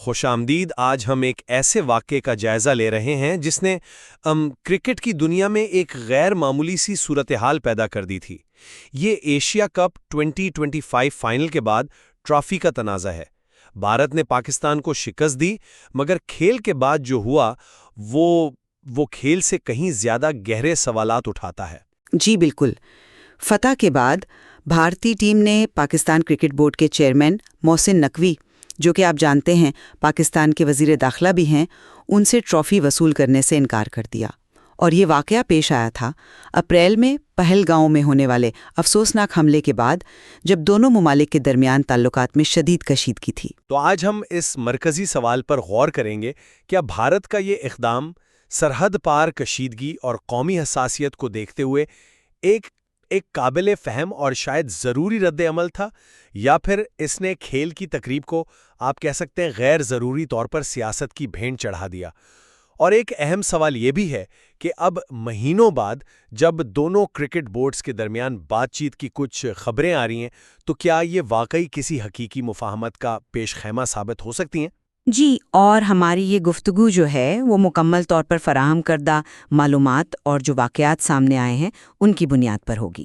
خوش آمدید۔ آج ہم ایک ایسے واقعے کا جائزہ لے رہے ہیں جس نے کرکٹ کی دنیا میں ایک غیر معمولی سی صورتحال پیدا کر دی تھی۔ یہ ایشیا کپ 2025 فائنل کے بعد ٹرافی کا تنازع ہے۔ بھارت نے پاکستان کو شکست دی، مگر کھیل کے بعد جو ہوا وہ کھیل سے کہیں زیادہ گہرے سوالات اٹھاتا ہے۔ جی بالکل۔ فتح کے بعد بھارتی ٹیم نے پاکستان کرکٹ بورڈ کے چیئرمین محسن نقوی، جو کہ آپ جانتے ہیں پاکستان کے وزیر داخلہ بھی ہیں، ان سے ٹرافی وصول کرنے سے انکار کر دیا۔ اور یہ واقعہ پیش آیا تھا اپریل میں پہلگاؤں میں ہونے والے افسوسناک حملے کے بعد، جب دونوں ممالک کے درمیان تعلقات میں شدید کشیدگی تھی۔ تو آج ہم اس مرکزی سوال پر غور کریں گے، کیا بھارت کا یہ اقدام سرحد پار کشیدگی اور قومی حساسیت کو دیکھتے ہوئے ایک قابل فہم اور شاید ضروری رد عمل تھا، یا پھر اس نے کھیل کی تقریب کو آپ کہہ سکتے ہیں غیر ضروری طور پر سیاست کی بھینٹ چڑھا دیا؟ اور ایک اہم سوال یہ بھی ہے کہ اب مہینوں بعد جب دونوں کرکٹ بورڈز کے درمیان بات چیت کی کچھ خبریں آ رہی ہیں، تو کیا یہ واقعی کسی حقیقی مفاہمت کا پیش خیمہ ثابت ہو سکتی ہیں؟ جی، اور ہماری یہ گفتگو جو ہے وہ مکمل طور پر فراہم کردہ معلومات اور جو واقعات سامنے آئے ہیں ان کی بنیاد پر ہوگی۔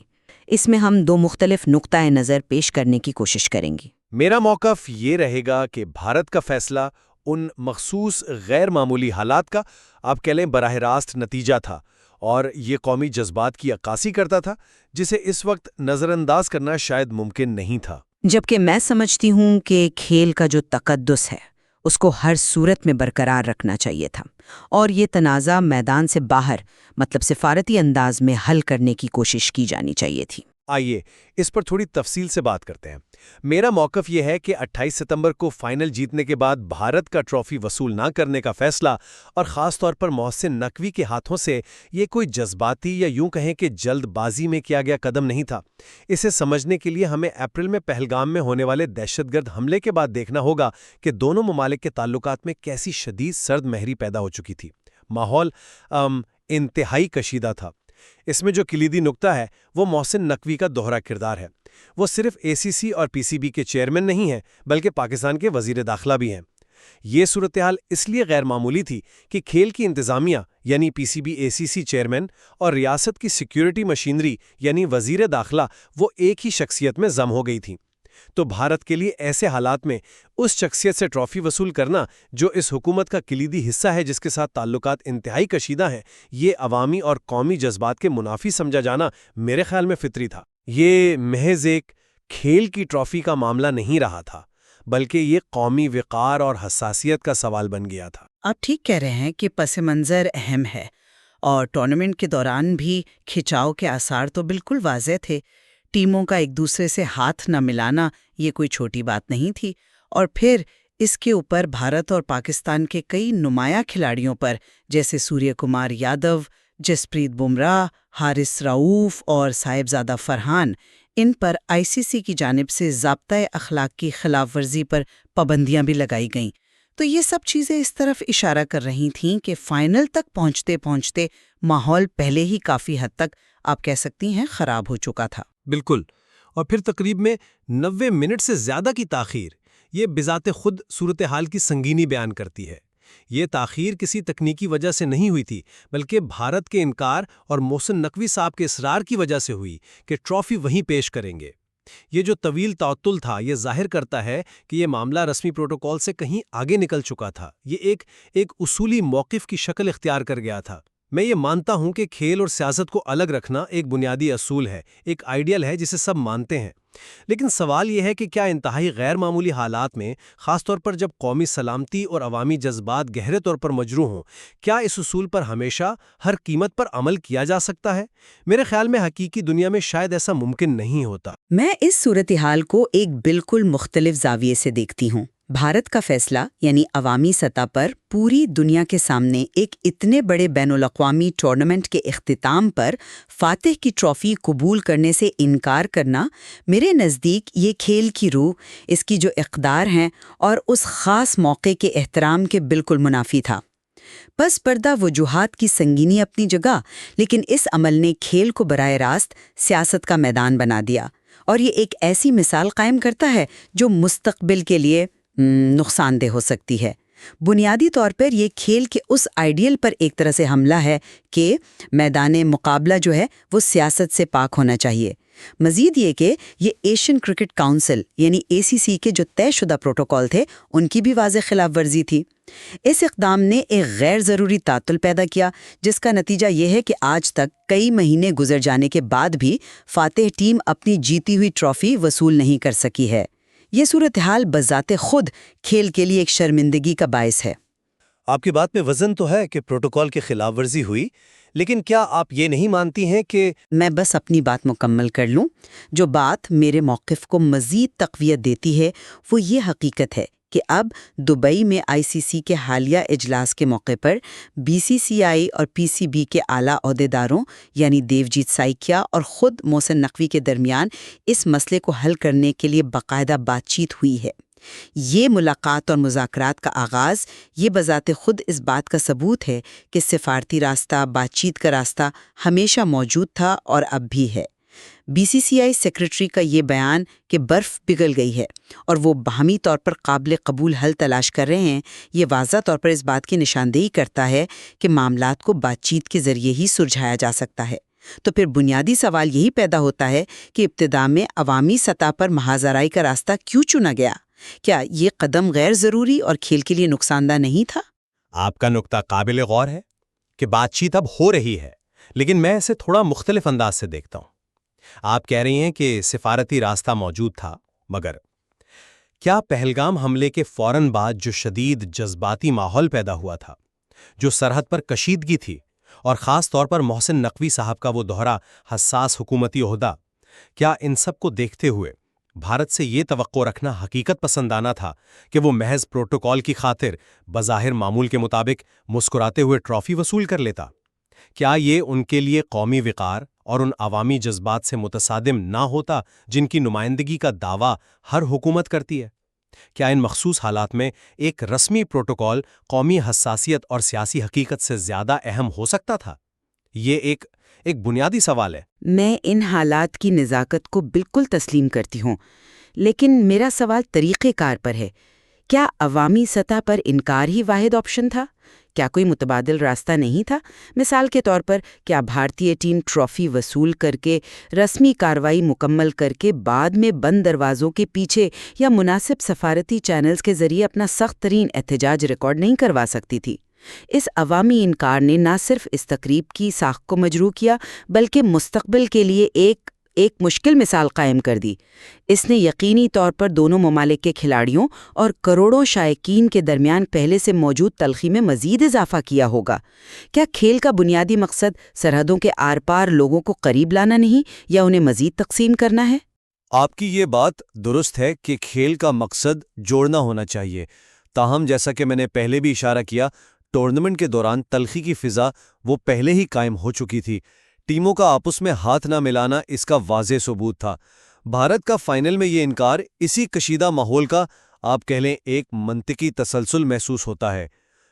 اس میں ہم دو مختلف نقطۂ نظر پیش کرنے کی کوشش کریں گے۔ میرا موقف یہ رہے گا کہ بھارت کا فیصلہ ان مخصوص غیر معمولی حالات کا آپ کہہ لیں براہ راست نتیجہ تھا، اور یہ قومی جذبات کی عکاسی کرتا تھا جسے اس وقت نظر انداز کرنا شاید ممکن نہیں تھا۔ جبکہ میں سمجھتی ہوں کہ کھیل کا جو تقدس ہے اس کو ہر صورت میں برقرار رکھنا چاہیے تھا، اور یہ تنازع میدان سے باہر، مطلب سفارتی انداز میں حل کرنے کی کوشش کی جانی چاہیے تھی۔ آئیے اس پر تھوڑی تفصیل سے بات کرتے ہیں۔ میرا موقف یہ ہے کہ 28 ستمبر کو فائنل جیتنے کے بعد بھارت کا ٹرافی وصول نہ کرنے کا فیصلہ، اور خاص طور پر محسن نقوی کے ہاتھوں سے، یہ کوئی جذباتی یا یوں کہیں کہ جلد بازی میں کیا گیا قدم نہیں تھا۔ اسے سمجھنے کے لیے ہمیں اپریل میں پہلگام میں ہونے والے دہشت گرد حملے کے بعد دیکھنا ہوگا کہ دونوں ممالک کے تعلقات میں کیسی شدید سرد مہری پیدا ہو چکی تھی۔ ماحول انتہائی کشیدہ تھا۔ اس میں جو کلیدی نقطہ ہے وہ محسن نقوی کا دوہرا کردار ہے۔ وہ صرف اے سی سی اور پی سی بی کے چیئرمین نہیں ہیں، بلکہ پاکستان کے وزیر داخلہ بھی ہیں۔ یہ صورتحال اس لیے غیر معمولی تھی کہ کھیل کی انتظامیہ یعنی پی سی بی اے سی سی چیئرمین اور ریاست کی سیکیورٹی مشینری یعنی وزیر داخلہ وہ ایک ہی شخصیت میں ضم ہو گئی تھیں۔ تو بھارت کے لیے ایسے حالات میں اس شخصیت سے ٹرافی وصول کرنا جو اس حکومت کا کلیدی حصہ ہے، جس کے ساتھ تعلقات انتہائی کشیدہ ہیں، یہ عوامی اور قومی جذبات کے منافی سمجھا جانا میرے خیال میں فطری تھا۔ یہ محض ایک کھیل کی ٹرافی کا معاملہ نہیں رہا تھا، بلکہ یہ قومی وقار اور حساسیت کا سوال بن گیا تھا۔ آپ ٹھیک کہہ رہے ہیں کہ پس منظر اہم ہے، اور ٹورنامنٹ کے دوران بھی کھچاؤ کے آثار تو بالکل واضح تھے۔ ٹیموں کا ایک دوسرے سے ہاتھ نہ ملانا یہ کوئی چھوٹی بات نہیں تھی، اور پھر اس کے اوپر بھارت اور پاکستان کے کئی نمایاں کھلاڑیوں پر، جیسے سوریہ کمار یادو، جسپریت بمراہ، حارث رؤوف اور صاحبزادہ فرحان، ان پر آئی سی سی کی جانب سے ضابطۂ اخلاق کی خلاف ورزی پر پابندیاں بھی لگائی گئیں۔ تو یہ سب چیزیں اس طرف اشارہ کر رہی تھیں کہ فائنل تک پہنچتے پہنچتے ماحول پہلے ہی کافی حد تک آپ کہہ سکتی ہیں خراب ہو چکا تھا۔ بالکل، اور پھر تقریب میں 90 منٹ سے زیادہ کی تاخیر، یہ بذات خود صورتحال کی سنگینی بیان کرتی ہے۔ یہ تاخیر کسی تکنیکی وجہ سے نہیں ہوئی تھی، بلکہ بھارت کے انکار اور محسن نقوی صاحب کے اصرار کی وجہ سے ہوئی کہ ٹرافی وہیں پیش کریں گے۔ یہ جو طویل تعطل تھا، یہ ظاہر کرتا ہے کہ یہ معاملہ رسمی پروٹوکول سے کہیں آگے نکل چکا تھا۔ یہ ایک اصولی موقف کی شکل اختیار کر گیا تھا۔ میں یہ مانتا ہوں کہ کھیل اور سیاست کو الگ رکھنا ایک بنیادی اصول ہے، ایک آئیڈیل ہے جسے سب مانتے ہیں، لیکن سوال یہ ہے کہ کیا انتہائی غیر معمولی حالات میں، خاص طور پر جب قومی سلامتی اور عوامی جذبات گہرے طور پر مجروح ہوں، کیا اس اصول پر ہمیشہ ہر قیمت پر عمل کیا جا سکتا ہے؟ میرے خیال میں حقیقی دنیا میں شاید ایسا ممکن نہیں ہوتا۔ میں اس صورتحال کو ایک بالکل مختلف زاویے سے دیکھتی ہوں۔ بھارت کا فیصلہ یعنی عوامی سطح پر پوری دنیا کے سامنے ایک اتنے بڑے بین الاقوامی ٹورنامنٹ کے اختتام پر فاتح کی ٹرافی قبول کرنے سے انکار کرنا، میرے نزدیک یہ کھیل کی روح، اس کی جو اقدار ہیں اور اس خاص موقع کے احترام کے بالکل منافی تھا۔ پس پردہ وجوہات کی سنگینی اپنی جگہ، لیکن اس عمل نے کھیل کو براہ راست سیاست کا میدان بنا دیا، اور یہ ایک ایسی مثال قائم کرتا ہے جو مستقبل کے لیے نقصان دہ ہو سکتی ہے۔ بنیادی طور پر یہ کھیل کے اس آئیڈیل پر ایک طرح سے حملہ ہے کہ میدان مقابلہ جو ہے وہ سیاست سے پاک ہونا چاہیے۔ مزید یہ کہ یہ ایشین کرکٹ کونسل یعنی ACC کے جو طے شدہ پروٹوکول تھے ان کی بھی واضح خلاف ورزی تھی۔ اس اقدام نے ایک غیر ضروری تعطل پیدا کیا، جس کا نتیجہ یہ ہے کہ آج تک کئی مہینے گزر جانے کے بعد بھی فاتح ٹیم اپنی جیتی ہوئی ٹرافی وصول نہیں کر سکی ہے۔ یہ صورتحال بذات خود کھیل کے لیے ایک شرمندگی کا باعث ہے۔ آپ کی بات میں وزن تو ہے کہ پروٹوکول کی خلاف ورزی ہوئی، لیکن کیا آپ یہ نہیں مانتی ہیں کہ میں بس اپنی بات مکمل کر لوں۔ جو بات میرے موقف کو مزید تقویت دیتی ہے وہ یہ حقیقت ہے کہ اب دبئی میں ICC کے حالیہ اجلاس کے موقع پر BCCI اور PCB کے اعلیٰ عہدیداروں یعنی دیوجیت سائکیا اور خود محسن نقوی کے درمیان اس مسئلے کو حل کرنے کے لیے باقاعدہ بات چیت ہوئی ہے۔ یہ ملاقات اور مذاکرات کا آغاز یہ بذات خود اس بات کا ثبوت ہے کہ سفارتی راستہ، بات چیت کا راستہ ہمیشہ موجود تھا اور اب بھی ہے۔ BCCI سیکریٹری کا یہ بیان کہ برف پگھل گئی ہے اور وہ باہمی طور پر قابل قبول حل تلاش کر رہے ہیں، یہ واضح طور پر اس بات کی نشاندہی کرتا ہے کہ معاملات کو بات چیت کے ذریعے ہی سلجھایا جا سکتا ہے۔ تو پھر بنیادی سوال یہی پیدا ہوتا ہے کہ ابتدا میں عوامی سطح پر محاذ آرائی کا راستہ کیوں چنا گیا؟ کیا یہ قدم غیر ضروری اور کھیل کے لیے نقصان دہ نہیں تھا؟ آپ کا نقطہ قابل غور ہے کہ بات چیت اب ہو رہی ہے، لیکن میں اسے تھوڑا مختلف انداز سے دیکھتا ہوں۔ آپ کہہ رہی ہیں کہ سفارتی راستہ موجود تھا، مگر کیا پہلگام حملے کے فوراً بعد جو شدید جذباتی ماحول پیدا ہوا تھا، جو سرحد پر کشیدگی تھی اور خاص طور پر محسن نقوی صاحب کا وہ دوہرا حساس حکومتی عہدہ، کیا ان سب کو دیکھتے ہوئے بھارت سے یہ توقع رکھنا حقیقت پسندانہ تھا کہ وہ محض پروٹوکول کی خاطر بظاہر معمول کے مطابق مسکراتے ہوئے ٹرافی وصول کر لیتا؟ کیا یہ ان کے لیے قومی وقار اور ان عوامی جذبات سے متصادم نہ ہوتا جن کی نمائندگی کا دعویٰ ہر حکومت کرتی ہے؟ کیا ان مخصوص حالات میں ایک رسمی پروٹوکول قومی حساسیت اور سیاسی حقیقت سے زیادہ اہم ہو سکتا تھا؟ یہ ایک بنیادی سوال ہے۔ میں ان حالات کی نزاکت کو بالکل تسلیم کرتی ہوں، لیکن میرا سوال طریقہ کار پر ہے۔ کیا عوامی سطح پر انکار ہی واحد آپشن تھا؟ کیا کوئی متبادل راستہ نہیں تھا؟ مثال کے طور پر کیا بھارتی ٹیم ٹرافی وصول کر کے رسمی کارروائی مکمل کر کے بعد میں بند دروازوں کے پیچھے یا مناسب سفارتی چینلز کے ذریعے اپنا سخت ترین احتجاج ریکارڈ نہیں کروا سکتی تھی؟ اس عوامی انکار نے نہ صرف اس تقریب کی ساخت کو مجروح کیا بلکہ مستقبل کے لیے ایک مشکل مثال قائم کر دی۔ اس نے یقینی طور پر دونوں ممالک کے کھلاڑیوں اور کروڑوں شائقین کے درمیان پہلے سے موجود تلخی میں مزید اضافہ کیا ہوگا۔ کیا کھیل کا بنیادی مقصد سرحدوں کے آر پار لوگوں کو قریب لانا نہیں یا انہیں مزید تقسیم کرنا ہے؟ آپ کی یہ بات درست ہے کہ کھیل کا مقصد جوڑنا ہونا چاہیے، تاہم جیسا کہ میں نے پہلے بھی اشارہ کیا، ٹورنامنٹ کے دوران تلخی کی فضا وہ پہلے ہی قائم ہو چکی تھی۔ ٹیموں کا آپس میں ہاتھ نہ ملانا اس کا واضح ثبوت تھا۔ بھارت کا فائنل میں یہ انکار اسی کشیدہ ماحول کا آپ کہہ لیں ایک منطقی تسلسل محسوس ہوتا ہے۔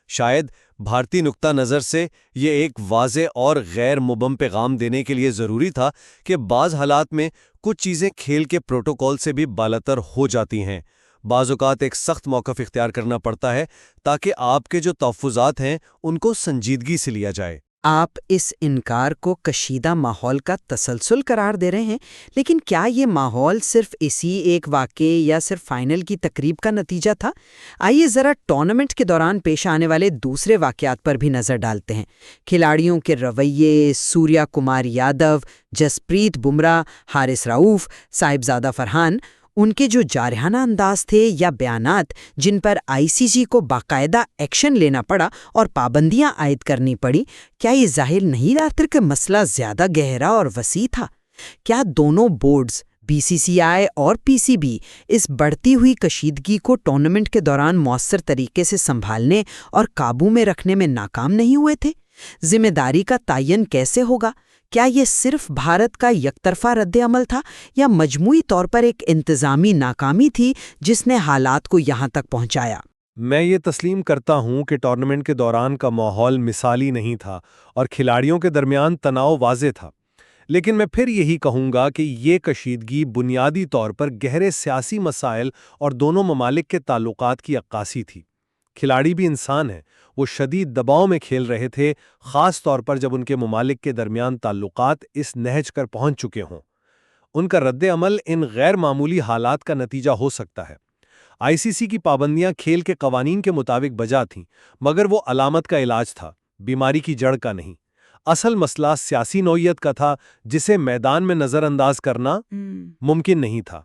شاید بھارتی نقطہ نظر سے یہ ایک واضح اور غیر مبہم پیغام دینے کے لیے ضروری تھا کہ بعض حالات میں کچھ چیزیں کھیل کے پروٹوکول سے بھی بالاتر ہو جاتی ہیں۔ بعض اوقات ایک سخت موقف اختیار کرنا پڑتا ہے تاکہ آپ کے جو تحفظات ہیں ان کو سنجیدگی سے لیا جائے۔ آپ اس انکار کو کشیدہ ماحول کا تسلسل قرار دے رہے ہیں، لیکن کیا یہ ماحول صرف اسی ایک واقعے یا صرف فائنل کی تقریب کا نتیجہ تھا؟ آئیے ذرا ٹورنامنٹ کے دوران پیش آنے والے دوسرے واقعات پر بھی نظر ڈالتے ہیں۔ کھلاڑیوں کے رویے، سوریا کمار یادو، جسپریت بمراہ، حارث رؤوف، صاحبزادہ فرحان، ان کے جو جارحانہ انداز تھے یا بیانات جن پر ICC کو باقاعدہ ایکشن لینا پڑا اور پابندیاں عائد کرنی پڑی، کیا یہ ظاہر نہیں لاتا کہ مسئلہ زیادہ گہرا اور وسیع تھا؟ کیا دونوں بورڈز BCCI اور PCB اس بڑھتی ہوئی کشیدگی کو ٹورنامنٹ کے دوران مؤثر طریقے سے سنبھالنے اور قابو میں رکھنے میں ناکام نہیں ہوئے تھے؟ ذمہ داری کا تعین کیسے ہوگا؟ کیا یہ صرف بھارت کا یک طرفہ رد عمل تھا یا مجموعی طور پر ایک انتظامی ناکامی تھی جس نے حالات کو یہاں تک پہنچایا؟ میں یہ تسلیم کرتا ہوں کہ ٹورنامنٹ کے دوران کا ماحول مثالی نہیں تھا اور کھلاڑیوں کے درمیان تناؤ واضح تھا، لیکن میں پھر یہی کہوں گا کہ یہ کشیدگی بنیادی طور پر گہرے سیاسی مسائل اور دونوں ممالک کے تعلقات کی عکاسی تھی۔ کھلاڑی بھی انسان ہیں، وہ شدید دباؤ میں کھیل رہے تھے، خاص طور پر جب ان کے ممالک کے درمیان تعلقات اس نہج پر پہنچ چکے ہوں۔ ان کا رد عمل ان غیر معمولی حالات کا نتیجہ ہو سکتا ہے۔ آئی سی سی کی پابندیاں کھیل کے قوانین کے مطابق بجا تھیں، مگر وہ علامت کا علاج تھا، بیماری کی جڑ کا نہیں۔ اصل مسئلہ سیاسی نوعیت کا تھا، جسے میدان میں نظر انداز کرنا ممکن نہیں تھا۔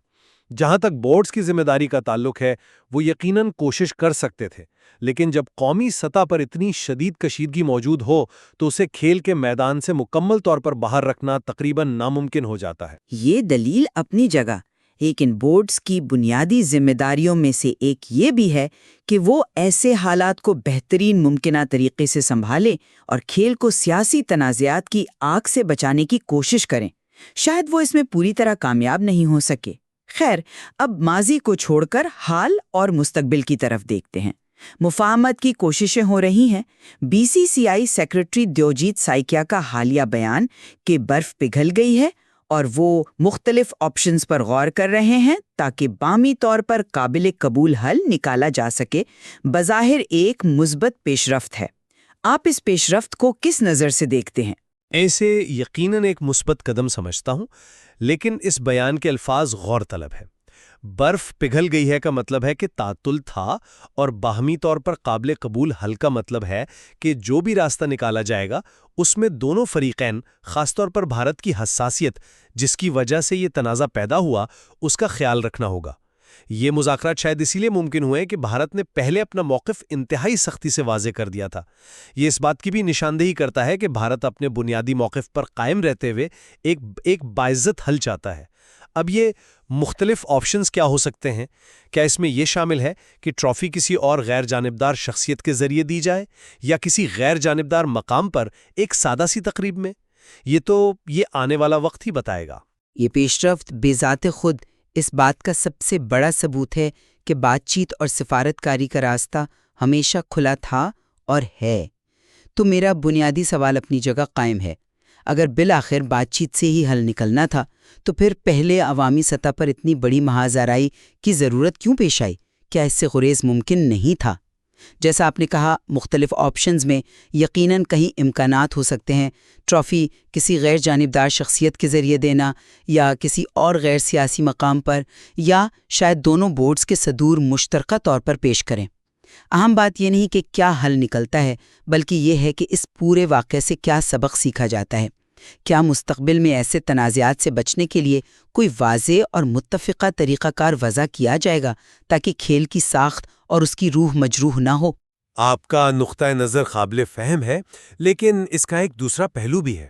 جہاں تک بورڈز کی ذمہ داری کا تعلق ہے، وہ یقیناً کوشش کر سکتے تھے، لیکن جب قومی سطح پر اتنی شدید کشیدگی موجود ہو تو اسے کھیل کے میدان سے مکمل طور پر باہر رکھنا تقریباً ناممکن ہو جاتا ہے۔ یہ دلیل اپنی جگہ، لیکن بورڈز کی بنیادی ذمہ داریوں میں سے ایک یہ بھی ہے کہ وہ ایسے حالات کو بہترین ممکنہ طریقے سے سنبھالیں اور کھیل کو سیاسی تنازعات کی آگ سے بچانے کی کوشش کریں۔ شاید وہ اس میں پوری طرح کامیاب نہیں ہو سکے۔ خیر، اب ماضی کو چھوڑ کر حال اور مستقبل کی طرف دیکھتے ہیں۔ مفاہمت کی کوششیں ہو رہی ہیں۔ بی سی سی آئی سیکریٹری دیوجیت سائکیا کا حالیہ بیان کہ برف پگھل گئی ہے اور وہ مختلف آپشنز پر غور کر رہے ہیں تاکہ بامی طور پر قابل قبول حل نکالا جا سکے، بظاہر ایک مثبت پیش رفت ہے۔ آپ اس پیش رفت کو کس نظر سے دیکھتے ہیں؟ ایسے یقیناً ایک مثبت قدم سمجھتا ہوں، لیکن اس بیان کے الفاظ غور طلب ہے۔ برف پگھل گئی ہے کا مطلب ہے کہ تعطل تھا، اور باہمی طور پر قابل قبول حل کا مطلب ہے کہ جو بھی راستہ نکالا جائے گا اس میں دونوں فریقین، خاص طور پر بھارت کی حساسیت جس کی وجہ سے یہ تنازع پیدا ہوا، اس کا خیال رکھنا ہوگا۔ یہ مذاکرات شاید اسی لیے ممکن ہوئے کہ بھارت نے پہلے اپنا موقف انتہائی سختی سے واضح کر دیا تھا۔ یہ اس بات کی بھی نشاندہی کرتا ہے کہ بھارت اپنے بنیادی موقف پر قائم رہتے ہوئے ایک باعزت حل چاہتا ہے۔ اب یہ مختلف آپشنز کیا ہو سکتے ہیں؟ کیا اس میں یہ شامل ہے کہ ٹرافی کسی اور غیر جانبدار شخصیت کے ذریعے دی جائے، یا کسی غیر جانبدار مقام پر ایک سادہ سی تقریب میں؟ یہ آنے والا وقت ہی بتائے گا۔ یہ پیش رفت بذات خود اس بات کا سب سے بڑا ثبوت ہے کہ بات چیت اور سفارتکاری کا راستہ ہمیشہ کھلا تھا اور ہے۔ تو میرا بنیادی سوال اپنی جگہ قائم ہے۔ اگر بالآخر بات چیت سے ہی حل نکلنا تھا تو پھر پہلے عوامی سطح پر اتنی بڑی محاذ آرائی کی ضرورت کیوں پیش آئی؟ کیا اس سے گریز ممکن نہیں تھا؟ جیسا آپ نے کہا، مختلف آپشنز میں یقیناً کہیں امکانات ہو سکتے ہیں۔ ٹرافی کسی غیر جانبدار شخصیت کے ذریعے دینا، یا کسی اور غیر سیاسی مقام پر، یا شاید دونوں بورڈز کے صدور مشترکہ طور پر پیش کریں۔ اہم بات یہ نہیں کہ کیا حل نکلتا ہے، بلکہ یہ ہے کہ اس پورے واقعے سے کیا سبق سیکھا جاتا ہے۔ کیا مستقبل میں ایسے تنازعات سے بچنے کے لیے کوئی واضح اور متفقہ طریقہ کار وضع کیا جائے گا تاکہ کھیل کی ساخت اور اس کی روح مجروح نہ ہو؟ آپ کا نقطہ نظر قابل فہم ہے، لیکن اس کا ایک دوسرا پہلو بھی ہے۔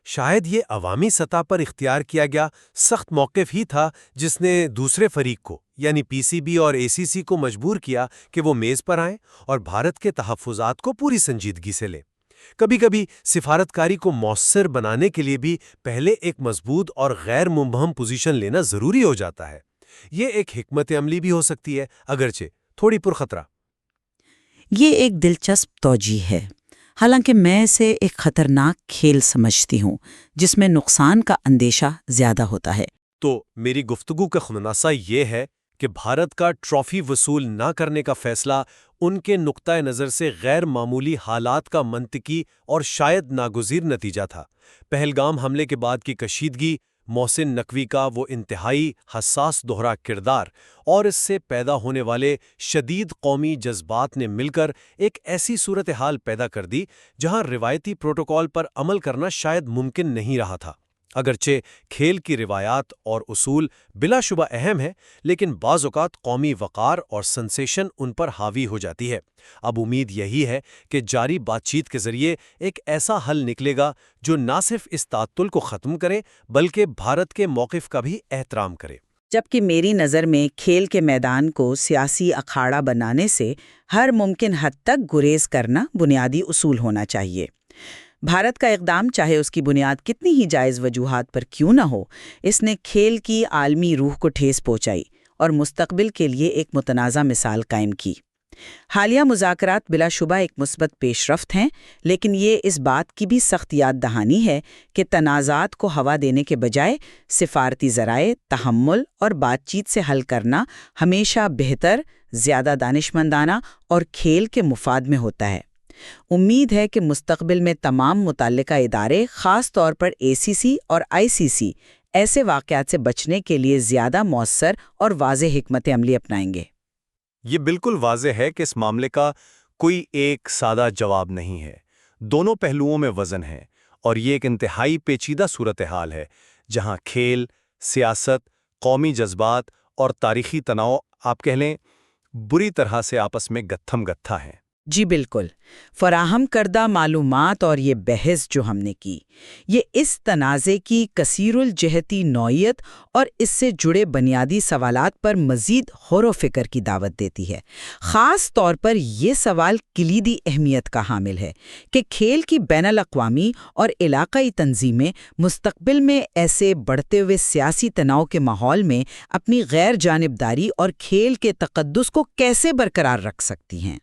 شاید یہ عوامی سطح پر اختیار کیا گیا سخت موقف ہی تھا جس نے دوسرے فریق کو، یعنی پی سی بی اور اے سی سی کو مجبور کیا کہ وہ میز پر آئیں اور بھارت کے تحفظات کو پوری سنجیدگی سے لیں۔ کبھی کبھی سفارتکاری کو مؤثر بنانے کے لیے بھی پہلے ایک مضبوط اور غیر مبہم پوزیشن لینا ضروری ہو جاتا ہے۔ یہ ایک حکمت عملی بھی ہو سکتی ہے، اگرچہ تھوڑی پرخطرہ۔ یہ ایک دلچسپ توجیہ ہے، حالانکہ میں اسے ایک خطرناک کھیل سمجھتی ہوں جس میں نقصان کا اندیشہ زیادہ ہوتا ہے۔ تو میری گفتگو کا خلاصہ یہ ہے کہ بھارت کا ٹرافی وصول نہ کرنے کا فیصلہ ان کے نقطہ نظر سے غیر معمولی حالات کا منطقی اور شاید ناگزیر نتیجہ تھا۔ پہلگام حملے کے بعد کی کشیدگی، محسن نقوی کا وہ انتہائی حساس دوہرا کردار، اور اس سے پیدا ہونے والے شدید قومی جذبات نے مل کر ایک ایسی صورتحال پیدا کر دی جہاں روایتی پروٹوکول پر عمل کرنا شاید ممکن نہیں رہا تھا۔ اگرچہ کھیل کی روایات اور اصول بلا شبہ اہم ہیں، لیکن بعض اوقات قومی وقار اور سنسیشن ان پر حاوی ہو جاتی ہے۔ اب امید یہی ہے کہ جاری بات چیت کے ذریعے ایک ایسا حل نکلے گا جو نہ صرف اس تعطل کو ختم کرے بلکہ بھارت کے موقف کا بھی احترام کرے۔ جبکہ میری نظر میں کھیل کے میدان کو سیاسی اکھاڑا بنانے سے ہر ممکن حد تک گریز کرنا بنیادی اصول ہونا چاہیے۔ بھارت کا اقدام، چاہے اس کی بنیاد کتنی ہی جائز وجوہات پر کیوں نہ ہو، اس نے کھیل کی عالمی روح کو ٹھیس پہنچائی اور مستقبل کے لیے ایک متنازع مثال قائم کی۔ حالیہ مذاکرات بلا شبہ ایک مثبت پیش رفت ہیں، لیکن یہ اس بات کی بھی سخت یاد دہانی ہے کہ تنازعات کو ہوا دینے کے بجائے سفارتی ذرائع، تحمل اور بات چیت سے حل کرنا ہمیشہ بہتر، زیادہ دانشمندانہ اور کھیل کے مفاد میں ہوتا ہے۔ امید ہے کہ مستقبل میں تمام متعلقہ ادارے، خاص طور پر ACC اور ICC، ایسے واقعات سے بچنے کے لیے زیادہ مؤثر اور واضح حکمت عملی اپنائیں گے۔ یہ بالکل واضح ہے کہ اس معاملے کا کوئی ایک سادہ جواب نہیں ہے۔ دونوں پہلوؤں میں وزن ہے، اور یہ ایک انتہائی پیچیدہ صورتحال ہے جہاں کھیل، سیاست، قومی جذبات اور تاریخی تناؤ آپ کہہ لیں بری طرح سے آپس میں گتھم گتھا ہیں۔ جی بالکل، فراہم کردہ معلومات اور یہ بحث جو ہم نے کی، یہ اس تنازع کی کثیر الجہتی نوعیت اور اس سے جڑے بنیادی سوالات پر مزید غور و فکر کی دعوت دیتی ہے۔ خاص طور پر یہ سوال کلیدی اہمیت کا حامل ہے کہ کھیل کی بین الاقوامی اور علاقائی تنظیمیں مستقبل میں ایسے بڑھتے ہوئے سیاسی تناؤ کے ماحول میں اپنی غیر جانبداری اور کھیل کے تقدس کو کیسے برقرار رکھ سکتی ہیں۔